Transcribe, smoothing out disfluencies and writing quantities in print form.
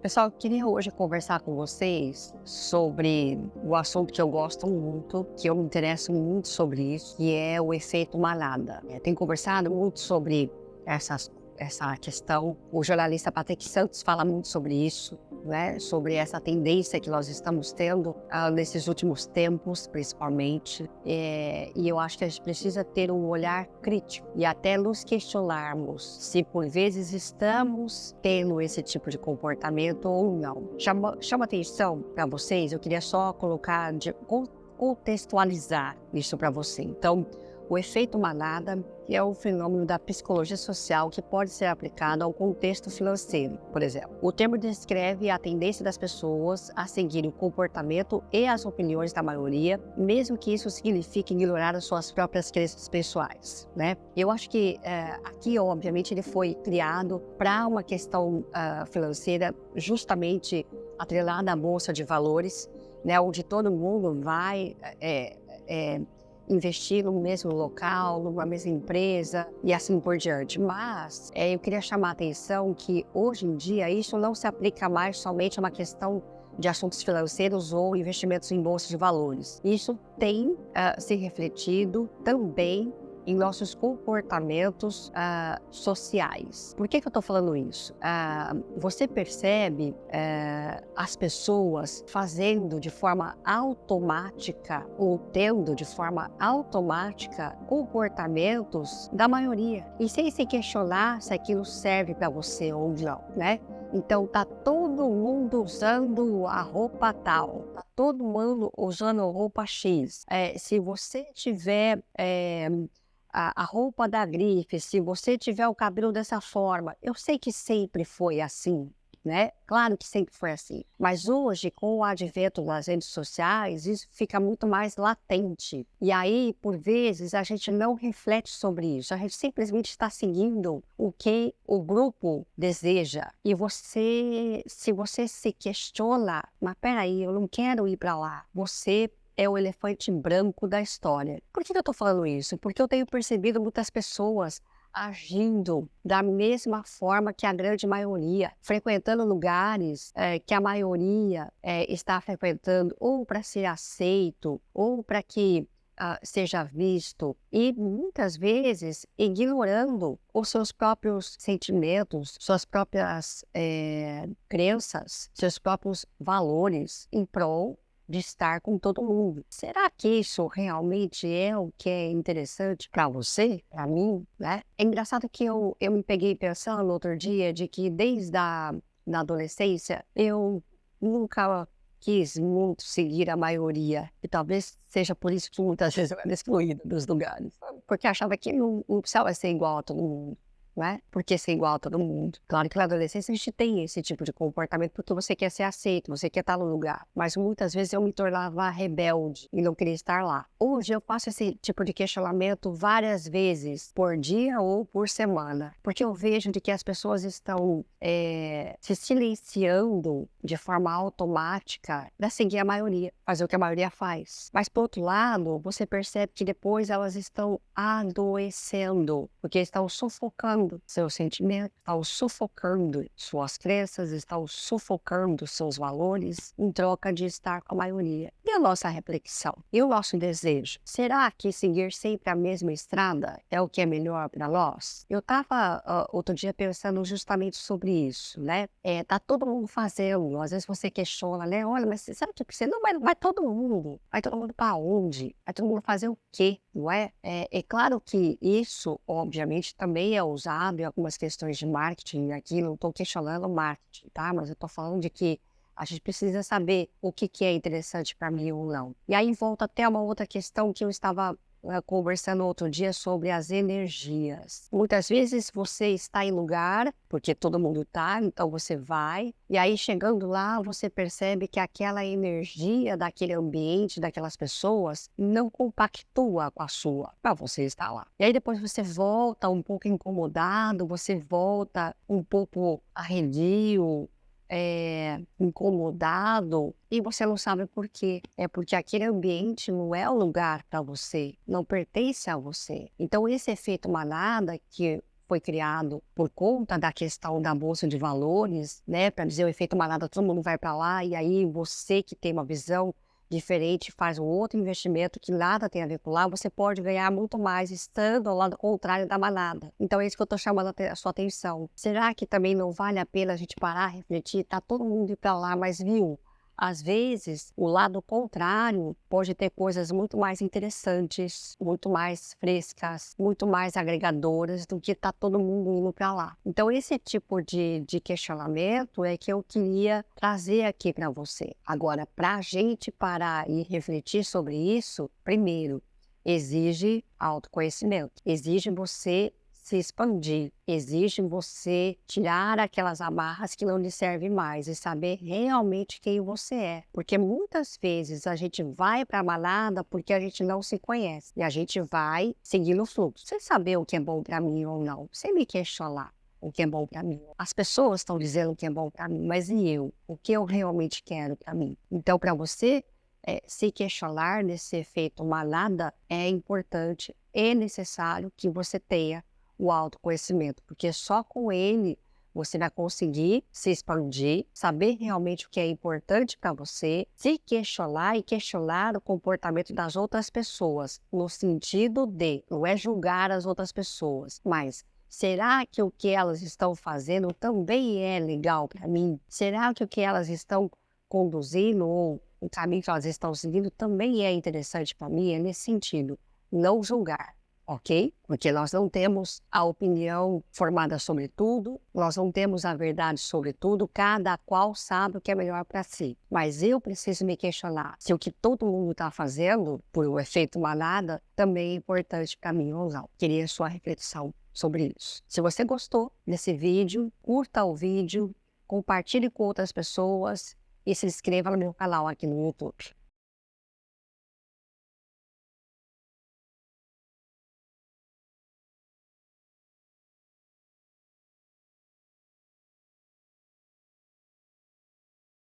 Pessoal, eu queria hoje conversar com vocês sobre o assunto que eu gosto muito, que eu me interesso muito sobre isso, que é o efeito manada. Tenho conversado muito sobre essa questão. O jornalista Patrick Santos fala muito sobre isso, né? Sobre essa tendência que nós estamos tendo nesses últimos tempos, principalmente. E eu acho que a gente precisa ter um olhar crítico e até nos questionarmos se por vezes estamos tendo esse tipo de comportamento ou não. Chama atenção para vocês, eu queria só colocar, contextualizar isso para você. Então, o efeito manada é um fenômeno da psicologia social que pode ser aplicado ao contexto financeiro, por exemplo. O termo descreve a tendência das pessoas a seguir o comportamento e as opiniões da maioria, mesmo que isso signifique ignorar as suas próprias crenças pessoais, né? Eu acho que aqui, obviamente, ele foi criado para uma questão financeira justamente atrelada à bolsa de valores, né? Onde todo mundo vai investir no mesmo local, numa mesma empresa e assim por diante. Mas eu queria chamar a atenção que hoje em dia isso não se aplica mais somente a uma questão de assuntos financeiros ou investimentos em bolsa de valores. Isso tem se refletido também em nossos comportamentos sociais. Por que eu estou falando isso? Você percebe as pessoas fazendo de forma automática ou tendo de forma automática comportamentos da maioria e sem se questionar se aquilo serve para você ou não, né? Então, tá todo mundo usando a roupa tal, tá todo mundo usando roupa X. Se você tiver a roupa da grife, se você tiver o cabelo dessa forma, eu sei que sempre foi assim, né? Claro que sempre foi assim. Mas hoje, com o advento das redes sociais, isso fica muito mais latente. E aí, por vezes, a gente não reflete sobre isso. A gente simplesmente está seguindo o que o grupo deseja. E se você se questiona, mas peraí, eu não quero ir para lá. Você é o elefante branco da história. Por que eu estou falando isso? Porque eu tenho percebido muitas pessoas agindo da mesma forma que a grande maioria, frequentando lugares que a maioria está frequentando, ou para ser aceito, ou para que seja visto, e muitas vezes ignorando os seus próprios sentimentos, suas próprias crenças, seus próprios valores em prol de estar com todo mundo. Será que isso realmente é o que é interessante para você, para mim, né? É engraçado que eu me peguei pensando outro dia de que desde na adolescência eu nunca quis muito seguir a maioria, e talvez seja por isso que muitas vezes eu era excluída dos lugares, porque achava que não precisava ser igual a todo mundo. Não é? Porque ser igual a todo mundo. Claro que na adolescência a gente tem esse tipo de comportamento porque você quer ser aceito, você quer estar no lugar. Mas muitas vezes eu me tornava rebelde e não queria estar lá. Hoje eu faço esse tipo de questionamento várias vezes por dia ou por semana. Porque eu vejo de que as pessoas estão se silenciando de forma automática para seguir a maioria, fazer o que a maioria faz. Mas por outro lado, você percebe que depois elas estão adoecendo, porque estão sufocando seus sentimentos, estão sufocando suas crenças, estão sufocando seus valores em troca de estar com a maioria. E a nossa reflexão? E o nosso desejo? Será que seguir sempre a mesma estrada é o que é melhor para nós? Eu estava outro dia pensando justamente sobre isso, né? Tá todo mundo fazendo, às vezes você questiona, né? Olha, mas sabe o que você não vai todo mundo? Vai todo mundo para onde? Vai todo mundo fazer o quê? Não é? É claro que isso, obviamente, também é usado em algumas questões de marketing. Aqui não estou questionando o marketing, tá? Mas eu estou falando de que a gente precisa saber o que é interessante para mim ou não. E aí volta até uma outra questão que eu estava conversando outro dia sobre as energias. Muitas vezes você está em lugar, porque todo mundo está, então você vai, e aí chegando lá você percebe que aquela energia daquele ambiente, daquelas pessoas, não compactua com a sua, para você estar lá. E aí depois você volta um pouco incomodado, você volta um pouco arredio, incomodado, e você não sabe por quê. É porque aquele ambiente não é o lugar para você, não pertence a você. Então esse efeito manada que foi criado por conta da questão da bolsa de valores, né? Para dizer o efeito manada, todo mundo vai para lá e aí você que tem uma visão diferente faz um outro investimento que nada tem a ver com lá, você pode ganhar muito mais estando ao lado contrário da manada. Então é isso que eu estou chamando a sua atenção. Será que também não vale a pena a gente parar, refletir? Tá todo mundo indo para lá, mas viu? Às vezes, o lado contrário pode ter coisas muito mais interessantes, muito mais frescas, muito mais agregadoras do que está todo mundo indo para lá. Então, esse tipo de questionamento é que eu queria trazer aqui para você. Agora, para a gente parar e refletir sobre isso, primeiro, exige autoconhecimento, exige você se expandir, exige você tirar aquelas amarras que não lhe servem mais e saber realmente quem você é. Porque muitas vezes a gente vai para a manada porque a gente não se conhece e a gente vai seguindo o fluxo, sem saber o que é bom para mim ou não, sem me questionar o que é bom para mim. As pessoas estão dizendo o que é bom para mim, mas e eu? O que eu realmente quero para mim? Então, para você se questionar nesse efeito manada, é importante e necessário que você tenha o autoconhecimento, porque só com ele você vai conseguir se expandir, saber realmente o que é importante para você, se questionar e questionar o comportamento das outras pessoas, no sentido de, não é julgar as outras pessoas, mas será que o que elas estão fazendo também é legal para mim? Será que o que elas estão conduzindo ou o caminho que elas estão seguindo também é interessante para mim? É nesse sentido, não julgar. Ok? Porque nós não temos a opinião formada sobre tudo, nós não temos a verdade sobre tudo, cada qual sabe o que é melhor para si. Mas eu preciso me questionar se o que todo mundo está fazendo, por o efeito manada, também é importante para mim ou não. Queria sua reflexão sobre isso. Se você gostou desse vídeo, curta o vídeo, compartilhe com outras pessoas e se inscreva no meu canal aqui no YouTube.